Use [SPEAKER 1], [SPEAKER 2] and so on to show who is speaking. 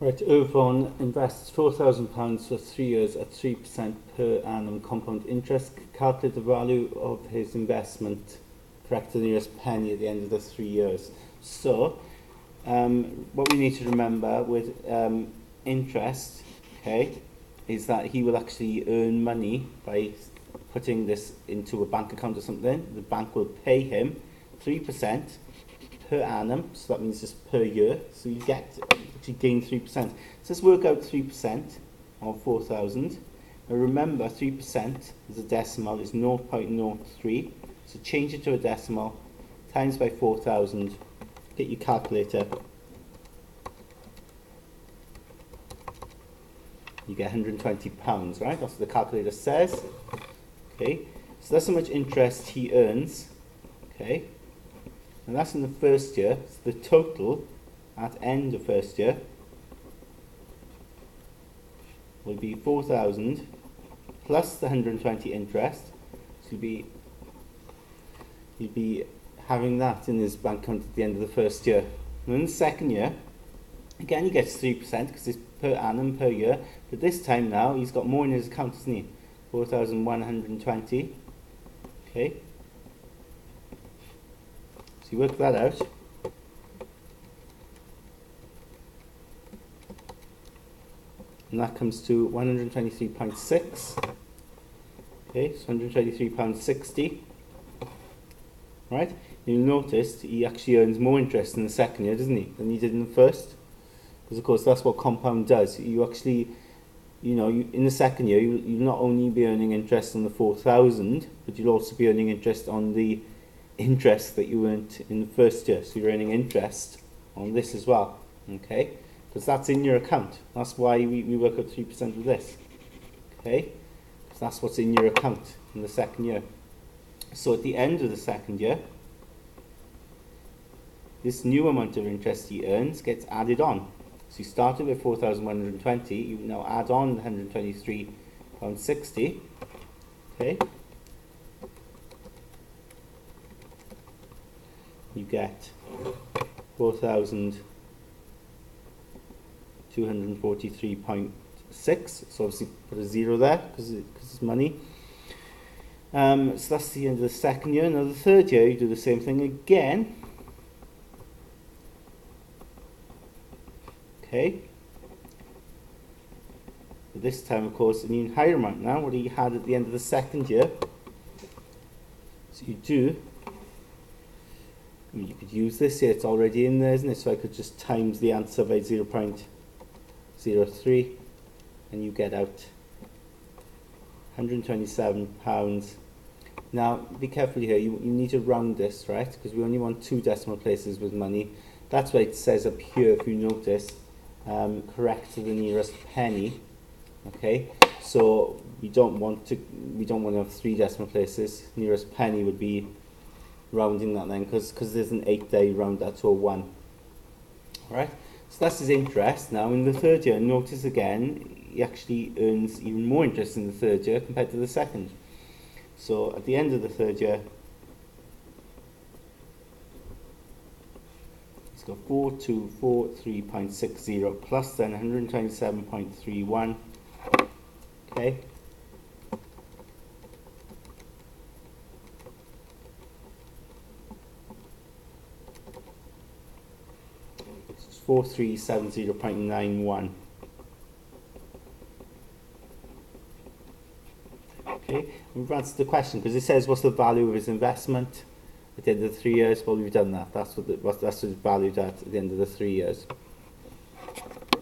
[SPEAKER 1] Right, Irvine invests £4,000 for 3 years at 3% per annum compound interest. Calculate the value of his investment, correct to the nearest penny at the end of the 3 years. So, what we need to remember with interest, okay, is that he will actually earn money by putting this into a bank account or something. The bank will pay him 3% per annum, so that means just per year. So you actually gain 3%. So let's work out 3% of 4,000. Now remember, 3% is a decimal, is 0.03. So change it to a decimal, times by 4,000. Get your calculator. You get £120, right? That's what the calculator says. Okay, so that's how much interest he earns. Okay, and that's in the first year. So the total at end of first year will be 4,000 plus the 120 interest. So you'll be having that in his bank account at the end of the first year. And in the second year, again he gets 3% because it's per annum per year. But this time now he's got more in his account, isn't he? 4,120. Okay. So you work that out. And that comes to 123.6. Okay, so £123.60. Right? You'll notice he actually earns more interest in the second year, doesn't he, than he did in the first? Because of course that's what compound does. You actually, in the second year, you'll not only be earning interest on the 4,000, but you'll also be earning interest on the interest that you earned in the first year. So you're earning interest on this as well, okay? Because that's in your account. That's why we work out 3% of this, okay? Because that's what's in your account in the second year. So at the end of the second year, this new amount of interest he earns gets added on. So you started with 4,120, you now add on the £123.60, okay? You get 4,243.6, so obviously put a zero there because it's money. So that's the end of the second year. Now the third year you do the same thing again. Okay, but this time of course an even higher amount now, what he had at the end of the second year. So you could use this here, it's already in there, isn't it? So I could just times the answer by 0.03 and you get out £127. Now be careful here, you need to round this, right? Because we only want 2 decimal places with money. That's why it says up here, if you notice, correct to the nearest penny. Okay, so we don't want to have 3 decimal places. Nearest penny would be rounding that then, because there's an 8-day, round that to a 1. Alright, so that's his interest. Now in the third year, notice again he actually earns even more interest in the third year compared to the second. So at the end of the third year, he's got 4,243.60 plus then 127.31. Okay. It's 4,370.91. Okay, we've answered the question because it says what's the value of his investment at the end of the 3 years. Well, we've done that. That's what it's valued at the end of the 3 years.